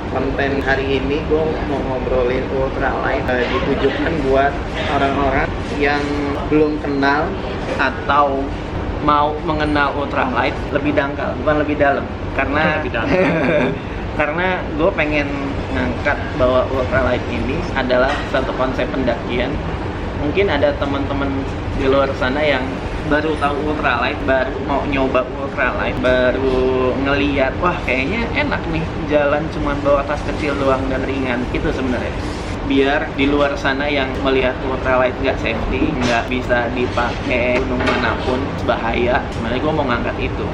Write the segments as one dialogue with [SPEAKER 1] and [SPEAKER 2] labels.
[SPEAKER 1] konten hari ini gue mau ngobrolin ultralight, ditujukan buat orang-orang yang belum kenal atau mau mengenal ultralight lebih dangkal, bukan lebih dalam. Karena karena gue pengen ngangkat bahwa ultralight ini adalah satu konsep pendakian. Mungkin ada teman-teman di luar sana yang baru tahu ultralight, baru mau nyoba ultralight, baru ngeliat, wah kayaknya enak nih jalan cuman bawa tas kecil doang dan ringan. Itu sebenarnya biar di luar sana yang melihat ultralight nggak safety, nggak bisa dipakai gunung manapun, bahaya. Sebenarnya gue mau ngangkat itu.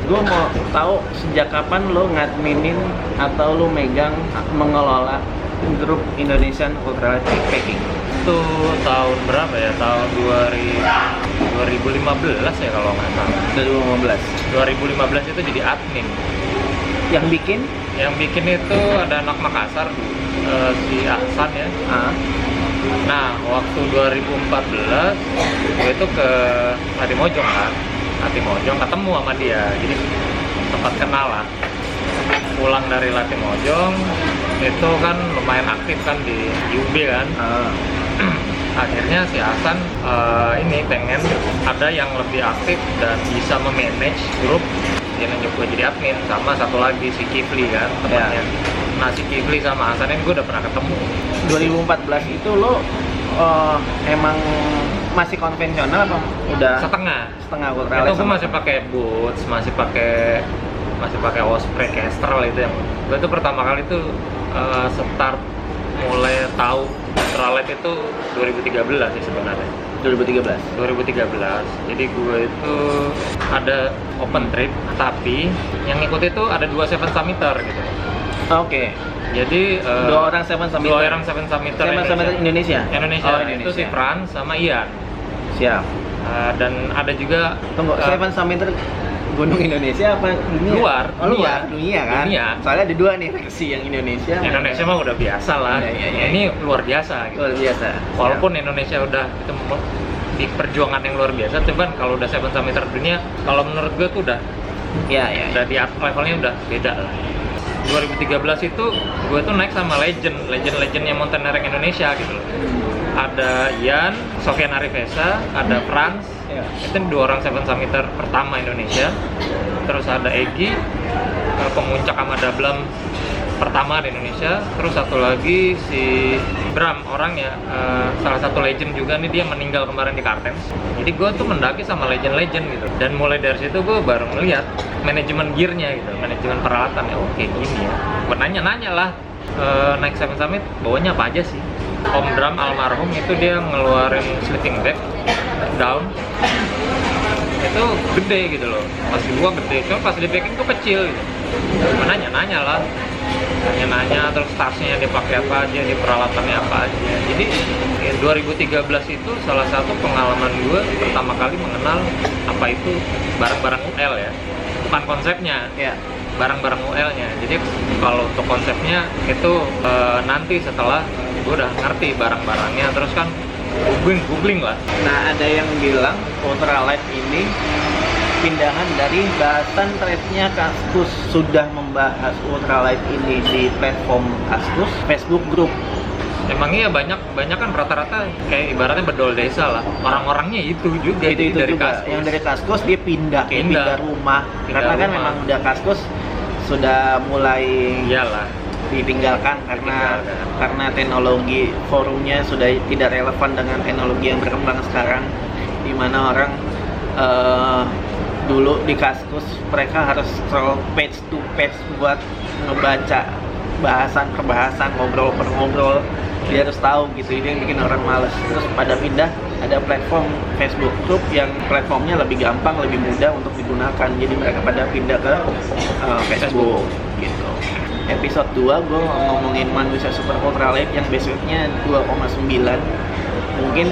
[SPEAKER 1] Gue mau tahu sejak kapan lo ngadminin atau lo megang mengelola grup Indonesian Ultralight Backpacking.
[SPEAKER 2] Itu tahun berapa ya? Tahun 2015 ya kalau nggak salah. 2015 itu jadi admin.
[SPEAKER 1] Yang bikin?
[SPEAKER 2] Yang bikin itu ada anak Makassar, si Ahsan ya. Nah, waktu 2014 gue itu ke Latimojong kan. Latimojong ketemu sama dia, jadi sempat kenal lah. Pulang dari Latimojong itu kan lumayan aktif kan di UB kan. Akhirnya si Hasan ini pengen ada yang lebih aktif dan bisa memanage grup. Dia nunjuk gue jadi admin, sama satu lagi si Kifli kan temannya. Nah si Kifli sama Hasan ini gue udah pernah ketemu.
[SPEAKER 1] 2014 itu lo emang masih konvensional apa udah setengah ultralight?
[SPEAKER 2] Itu gue masih pakai boots, masih pakai Osprey Kestrel itu yang gue tuh pertama kali tuh start mulai tahu ultralight itu 2013 sih sebenarnya.
[SPEAKER 1] 2013.
[SPEAKER 2] Jadi gue itu ada open trip, tapi yang ngikut itu ada 2 7 summiter gitu.
[SPEAKER 1] Oke.
[SPEAKER 2] Jadi
[SPEAKER 1] dua orang 7 summiter.
[SPEAKER 2] 2 orang 7 summiter
[SPEAKER 1] Indonesia.
[SPEAKER 2] Itu si Frans sama Ian.
[SPEAKER 1] Siap.
[SPEAKER 2] Dan ada juga
[SPEAKER 1] 7 summiter gunung Indonesia apa dunia?
[SPEAKER 2] Luar.
[SPEAKER 1] Dunia kan? Dunia. Soalnya ada 2 nih versi yang Indonesia.
[SPEAKER 2] Indonesia mah udah biasa lah.
[SPEAKER 1] Ya.
[SPEAKER 2] Ini luar biasa gitu.
[SPEAKER 1] Luar biasa.
[SPEAKER 2] Walaupun Indonesia udah itu di perjuangan yang luar biasa, cuman kalau udah 7 summiter dunia, kalau menurut gue tuh udah udah di levelnya udah beda lah. 2013 itu gue tuh naik sama legend-legendnya mountaineering Indonesia gitu loh. Ada Ian, Sofian Arifesa, ada Frans, itu 2 orang 7 summiter pertama Indonesia. Terus ada Egi, pemuncak sama Dablam pertama di Indonesia. Terus satu lagi si Bram, orangnya salah satu legend juga nih, dia meninggal kemarin di Kartens. Jadi gue tuh mendaki sama legend-legend gitu. Dan mulai dari situ gue baru ngeliat manajemen gearnya gitu, manajemen peralatan ya. Oke gini ya. Gue nanya-nanya lah, naik 7 summit bawanya apa aja sih? Om Bram almarhum itu dia ngeluarin sleeping bag down itu gede gitu loh, pas di gua gede, cuma pas di packing tuh kecil gitu. Nanya-nanya lah, terus tasnya dipakai apa aja, di peralatannya apa aja. Jadi 2013 itu salah satu pengalaman gue pertama kali mengenal apa itu barang-barang UL ya, bukan konsepnya, barang-barang UL-nya. Jadi kalau untuk konsepnya itu nanti setelah gue udah ngerti barang-barangnya, terus kan googling lah.
[SPEAKER 1] Nah, ada yang bilang ultralight ini pindahan dari bahasan thread-nya Kaskus, sudah membahas ultralight ini di platform Kaskus Facebook group.
[SPEAKER 2] Emang iya banyak kan rata-rata kayak ibaratnya bedol desa lah, orang-orangnya itu juga.
[SPEAKER 1] Itu
[SPEAKER 2] dari
[SPEAKER 1] juga.
[SPEAKER 2] Kaskus.
[SPEAKER 1] Yang dari Kaskus dia pindah rumah. Karena kan memang udah Kaskus sudah mulai ditinggalkan karena teknologi forumnya sudah tidak relevan dengan teknologi yang berkembang sekarang, di mana orang dulu di Kaskus mereka harus scroll page to page buat ngebaca perbahasan ngobrol per ngobrol, dia harus tahu gitu. Ini yang bikin orang males. Terus pada pindah ada platform Facebook group yang platformnya lebih gampang, lebih mudah untuk digunakan, jadi mereka pada pindah ke Facebook gitu. Episode 2 gue ngomongin manusia super ultralight yang base weight-nya 2,9. Mungkin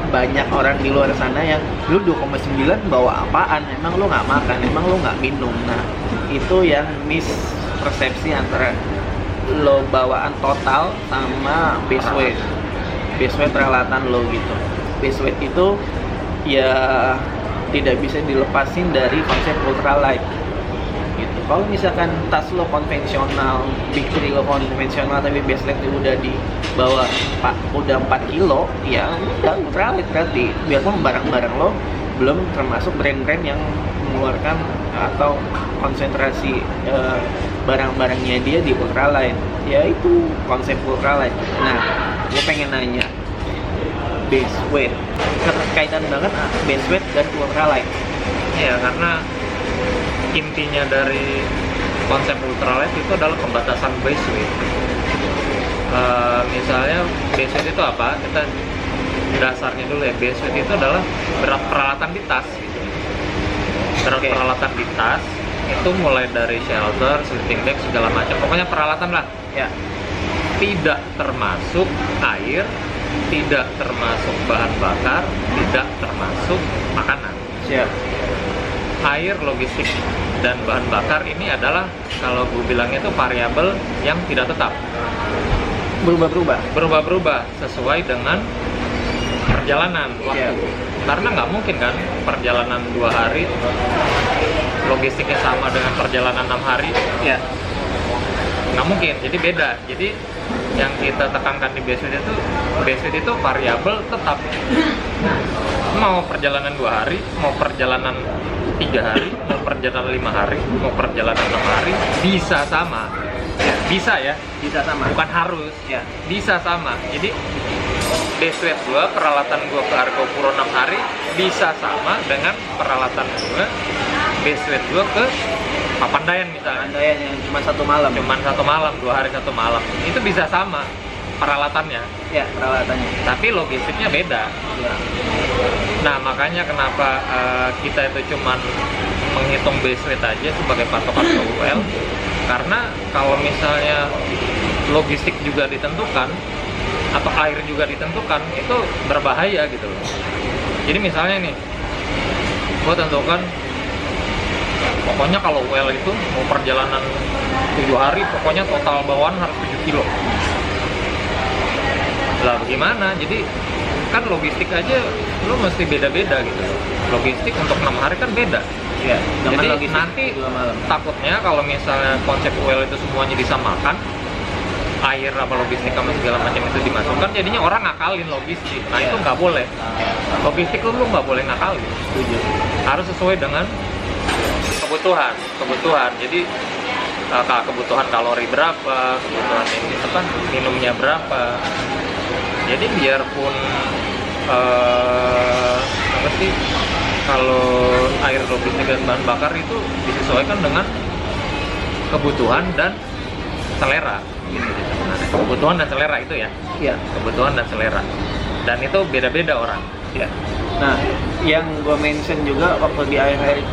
[SPEAKER 1] banyak orang di luar sana yang lu 2,9 bawa apaan, emang lu nggak makan, emang lu nggak minum. Nah itu yang mispersepsi antara lo bawaan total sama base weight peralatan lo gitu. Base weight itu ya tidak bisa dilepasin dari konsep ultralight gitu. Kalau misalkan tas lo konvensional, big three lo konvensional tapi baseline lo udah di bawah udah 4 kilo, ya udah ultralight berarti. Biarpun barang-barang lo belum termasuk brand-brand yang mengeluarkan atau konsentrasi barang-barangnya dia di ultralight, ya itu konsep ultralight. Nah, gue pengen nanya, base weight, keterkaitan banget base weight dan ultralight.
[SPEAKER 2] Ya, karena intinya dari konsep ultralight itu adalah pembatasan base weight. Misalnya base weight itu apa? Kita dasarnya dulu ya, base weight itu adalah berat peralatan di tas gitu. Berat peralatan di tas itu mulai dari shelter, sleeping bag, segala macam, pokoknya peralatan lah
[SPEAKER 1] Ya,
[SPEAKER 2] tidak termasuk air, tidak termasuk bahan bakar, tidak termasuk makanan.
[SPEAKER 1] siap.
[SPEAKER 2] Air, logistik, dan bahan bakar ini adalah kalau gue bilangnya itu variabel yang tidak tetap, berubah-berubah sesuai dengan perjalanan waktu. Karena nggak mungkin kan perjalanan 2 hari logistiknya sama dengan perjalanan 6 hari.
[SPEAKER 1] Ya,
[SPEAKER 2] Nggak mungkin, jadi beda. Jadi yang kita tekankan di base weight itu variabel tetap. Mau perjalanan 2 hari, mau perjalanan 3 hari, mau perjalanan 5 hari, mau perjalanan 6 hari, bisa sama. Bisa ya,
[SPEAKER 1] bisa sama.
[SPEAKER 2] bukan harus.
[SPEAKER 1] Ya,
[SPEAKER 2] Bisa sama. Jadi base weight gue, peralatan gue ke Argopuro 6 hari bisa sama dengan peralatan gue, base weight gue ke Papandayan misalnya.
[SPEAKER 1] Papandayan yang cuma 1 malam.
[SPEAKER 2] Cuman 1 malam, 2 hari 1 malam. Itu bisa sama peralatannya.
[SPEAKER 1] Ya, peralatannya.
[SPEAKER 2] Tapi logistiknya beda.
[SPEAKER 1] Ya.
[SPEAKER 2] Nah, makanya kenapa kita itu cuman menghitung base weight aja sebagai patokan UL. Karena kalau misalnya logistik juga ditentukan atau air juga ditentukan, itu berbahaya gitu loh. Jadi misalnya nih, gue tentukan pokoknya kalau UL itu mau perjalanan 7 hari, pokoknya total bawaan harus 7 kilo. Lah bagaimana? Jadi kan logistik aja lo mesti beda-beda gitu. Logistik untuk 6 hari kan beda.
[SPEAKER 1] Ya,
[SPEAKER 2] Jadi nanti takutnya kalau misalnya konsep UL itu semuanya disamakan, air apa logistik sama segala macam itu dimasukkan, jadinya orang ngakalin logistik. Nah itu nggak boleh. Logistik lu nggak boleh ngakalin.
[SPEAKER 1] Setuju.
[SPEAKER 2] Harus sesuai dengan kebutuhan. Jadi kebutuhan kalori berapa, kebutuhan ini apa, minumnya berapa. Jadi biarpun apa sih, kalau air, logistik dan bahan bakar itu disesuaikan dengan kebutuhan dan selera. Kebutuhan dan selera itu ya.
[SPEAKER 1] Iya.
[SPEAKER 2] Kebutuhan dan selera. Dan itu beda-beda orang.
[SPEAKER 1] Ya. Nah, yang gue mention juga waktu di akhir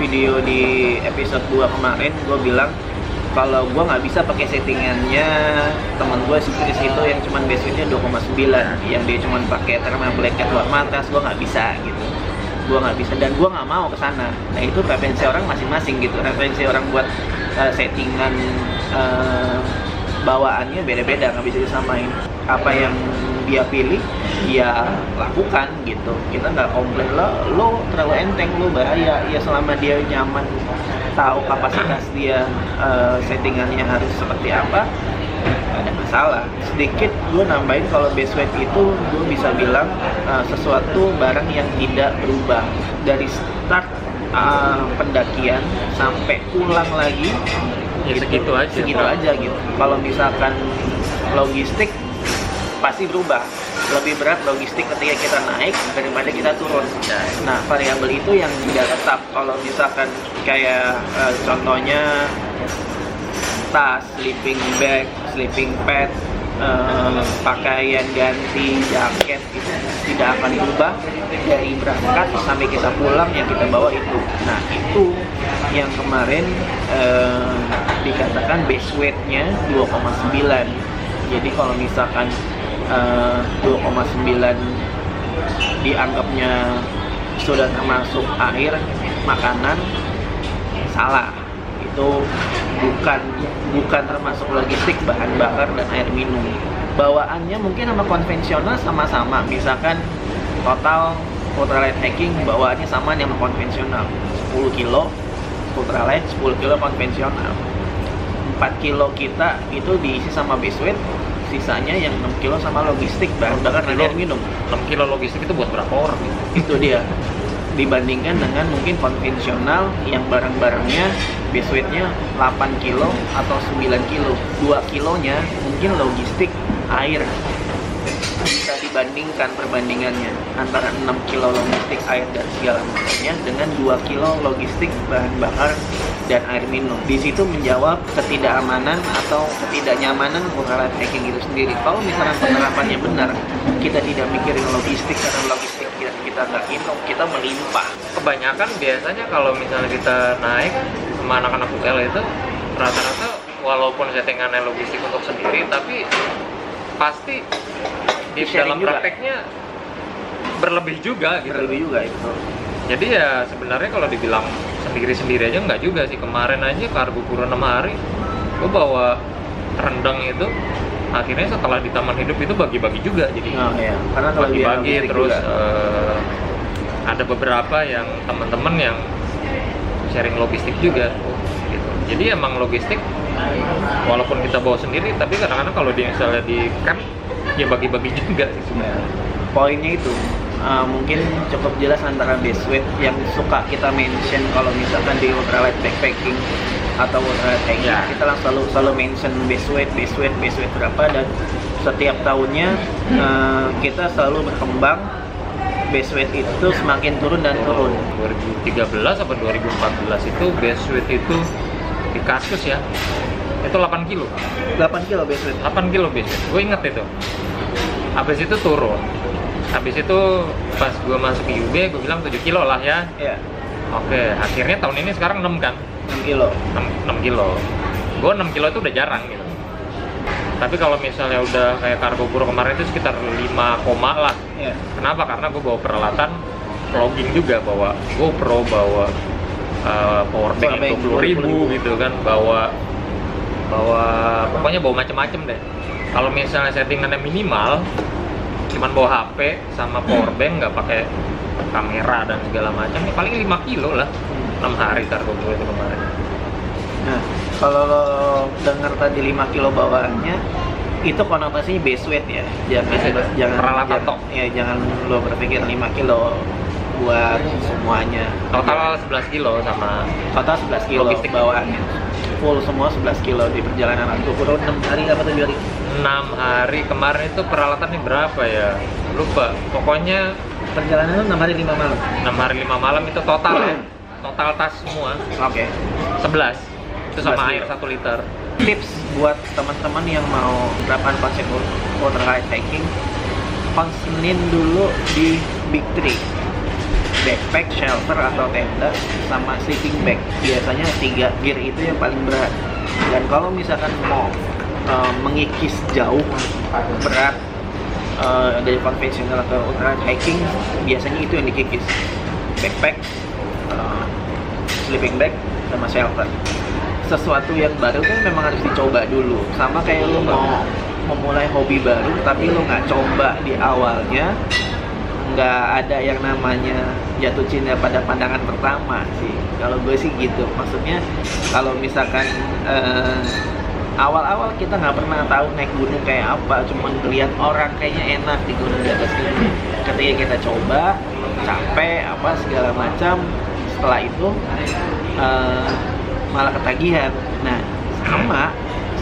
[SPEAKER 1] video di episode 2 kemarin, gue bilang kalau gue nggak bisa pakai settingannya teman gue Chris itu yang cuman base weightnya 2,9, yang dia cuman pakai thermal blanket luar matas, gue nggak bisa gitu. Gue nggak bisa dan gue nggak mau ke sana. Nah itu preferensi orang masing-masing gitu. Preferensi orang buat settingan bawaannya beda-beda, nggak bisa disamain. Apa yang dia pilih, ya lakukan gitu. Kita nggak komplain lo terlalu enteng, lo bahaya. Ya selama dia nyaman, tahu kapasitas dia, settingannya harus seperti apa, nggak ada masalah. Sedikit gue nambahin, kalau base weight itu gue bisa bilang sesuatu barang yang tidak berubah dari start pendakian sampai pulang lagi.
[SPEAKER 2] Ya
[SPEAKER 1] gitu, segitu aja gitu. Kalau misalkan logistik pasti berubah, lebih berat logistik ketika kita naik daripada kita turun. Nah variabel itu yang tidak tetap. Kalau misalkan kayak contohnya tas, sleeping bag, sleeping pad, pakaian ganti, jaket, itu tidak akan berubah dari berangkat sampai kita pulang, yang kita bawa itu. Nah itu yang kemarin dikatakan base weight-nya 2,9. Jadi kalau misalkan 2,9 dianggapnya sudah termasuk air, makanan, salah. Itu bukan termasuk logistik, bahan bakar dan air minum. Bawaannya mungkin sama konvensional sama-sama. Misalkan total ultralight hiking bawaannya sama sama konvensional 10 kilo, ultralight, 10 kilo konvensional. 4 kilo kita itu diisi sama base weight, sisanya yang 6 kilo sama logistik, bahan bakar dan air minum.
[SPEAKER 2] 6 kilo logistik itu buat berapa orang gitu?
[SPEAKER 1] Itu dia. Dibandingkan dengan mungkin konvensional yang barang-barangnya base weight-nya 8 kilo atau 9 kilo. 2 kilonya mungkin logistik air. Bisa dibandingkan perbandingannya antara 6 kilo logistik air dan segala macamnya dengan 2 kilo logistik bahan bakar dan air minum. Di situ menjawab ketidakamanan atau ketidaknyamanan ultralight hiking itu sendiri. Kalau misalnya penerapannya benar, kita tidak mikirin logistik karena logistik kita nggak minum, kita melimpah.
[SPEAKER 2] Kebanyakan biasanya kalau misalnya kita naik sama anak-anak UL itu rata-rata walaupun settingannya logistik untuk sendiri, tapi pasti di dalam prakteknya berlebih juga gitu.
[SPEAKER 1] Berlebih juga itu.
[SPEAKER 2] Jadi ya sebenarnya kalau dibilang sendiri-sendiri aja nggak juga sih. Kemarin aja kargo kurang 6 hari gue bawa rendang itu, akhirnya setelah di taman hidup itu bagi-bagi juga. Jadi
[SPEAKER 1] iya. Karena
[SPEAKER 2] bagi-bagi terus ada beberapa yang teman-teman yang sharing logistik juga gitu. Jadi emang logistik walaupun kita bawa sendiri, tapi kadang-kadang kalau misalnya di camp ya bagi-bagi juga sih sebenarnya.
[SPEAKER 1] Poinnya itu mungkin cukup jelas antara base weight yang suka kita mention kalau misalkan di ultralight backpacking atau ultralight hiking, kita selalu mention base weight berapa, dan setiap tahunnya kita selalu berkembang. Base weight itu semakin turun dan turun.
[SPEAKER 2] 2013 atau 2014 itu base weight itu di Kaskus ya, itu 8 kilo
[SPEAKER 1] 8 kilo base weight.
[SPEAKER 2] 8 kilo base weight, gue inget itu. Habis itu turun. Habis itu pas gue masuk ke UB, gue bilang 7 kilo lah ya.
[SPEAKER 1] Iya.
[SPEAKER 2] Oke, akhirnya tahun ini sekarang 6 kan?
[SPEAKER 1] 6 kilo.
[SPEAKER 2] 6 kilo. Gue 6 kilo itu udah jarang gitu. Tapi kalau misalnya udah kayak kargo puro kemarin itu sekitar 5 koma lah.
[SPEAKER 1] Iya.
[SPEAKER 2] Kenapa? Karena gue bawa peralatan vlogging juga, bawa GoPro, bawa power bank 20.000 gitu kan, bawa pokoknya bawa macem-macem deh. Kalau misalnya settingannya minimal, cuman bawa HP sama power bank, nggak pakai kamera dan segala macam, ya paling 5 kilo lah. 6 hari kargo gue itu kemarin.
[SPEAKER 1] Nah, kalau lo dengar tadi 5 kilo bawaannya, itu konotasinya base weight ya. Jangan
[SPEAKER 2] peralatan tok.
[SPEAKER 1] Ya, jangan lo berpikir 5 kilo buat semuanya.
[SPEAKER 2] Total 11 kilo sama
[SPEAKER 1] Total 11 kilo
[SPEAKER 2] logistik
[SPEAKER 1] bawaannya. Full semua 11 kilo di perjalanan aku kurang 6 hari apa 7 hari?
[SPEAKER 2] 6 hari kemarin itu peralatannya berapa ya? Lupa. Pokoknya
[SPEAKER 1] perjalanan itu 6 hari 5 malam.
[SPEAKER 2] 6 hari 5 malam itu total ya. Total tas semua.
[SPEAKER 1] Oke.
[SPEAKER 2] 11. Itu sama
[SPEAKER 1] 11
[SPEAKER 2] air 1 liter.
[SPEAKER 1] Tips buat teman-teman yang mau menerapkan konsep ultralight hiking, konsenin dulu di Big Three: backpack, shelter atau tenda, sama sleeping bag. Biasanya 3 gear itu yang paling berat. Dan kalau misalkan mau mengikis jauh berat dari konvensional atau ultralight hiking, biasanya itu yang dikikis: backpack, sleeping bag, sama shelter. Sesuatu yang baru kan memang harus dicoba dulu. Sama kayak lu mau memulai hobi baru tapi lu nggak coba di awalnya, nggak ada yang namanya jatuh cinta pada pandangan pertama sih. Kalau gue sih gitu. Maksudnya kalau misalkan awal-awal kita nggak pernah tahu naik gunung kayak apa, cuma ngeliat orang kayaknya enak di gunung di atas gunung. Ketika kita coba, capek apa segala macam, setelah itu malah ketagihan. Nah, sama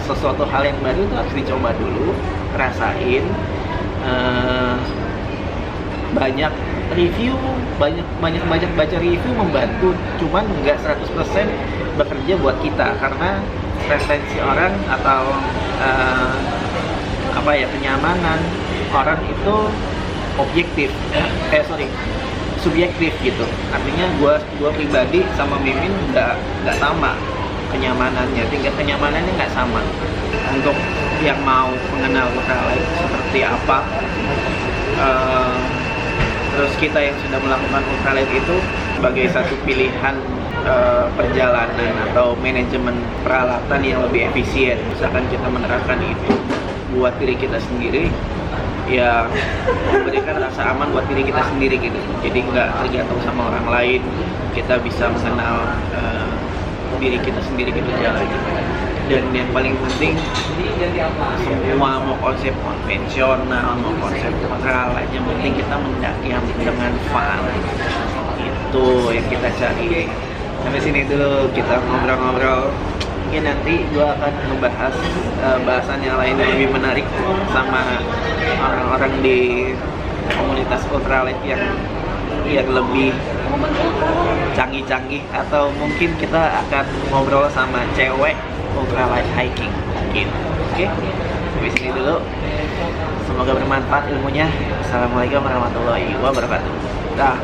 [SPEAKER 1] sesuatu hal yang baru itu harus dicoba dulu, rasain, banyak review, banyak baca review membantu, cuman nggak 100% bekerja buat kita, karena preferensi orang atau kenyamanan orang itu objektif, subjektif gitu. Artinya gua pribadi sama Mimin nggak sama kenyamanannya, tingkat kenyamanannya nggak sama. Untuk yang mau mengenal ultralight seperti apa, terus kita yang sudah melakukan ultralight itu sebagai satu pilihan perjalanan atau manajemen peralatan yang lebih efisien. Misalkan kita menerapkan itu buat diri kita sendiri, ya memberikan rasa aman buat diri kita sendiri gitu. Jadi nggak tergantung sama orang lain. Kita bisa mengenal diri kita sendiri kita jalani. Dan yang paling penting, semua mau konsep konvensional, mau konsep ultralight, yang penting kita mendaki yang dengan fun. Itu yang kita cari. Sampai sini dulu kita ngobrol-ngobrol. Mungkin nanti gue akan membahas bahasan yang lain yang lebih menarik sama orang-orang di komunitas ultralight yang lebih canggih-canggih, atau mungkin kita akan ngobrol sama cewek ultralight hiking mungkin. Oke, sampai sini dulu. Semoga bermanfaat ilmunya. Assalamualaikum warahmatullahi wabarakatuh. Dah.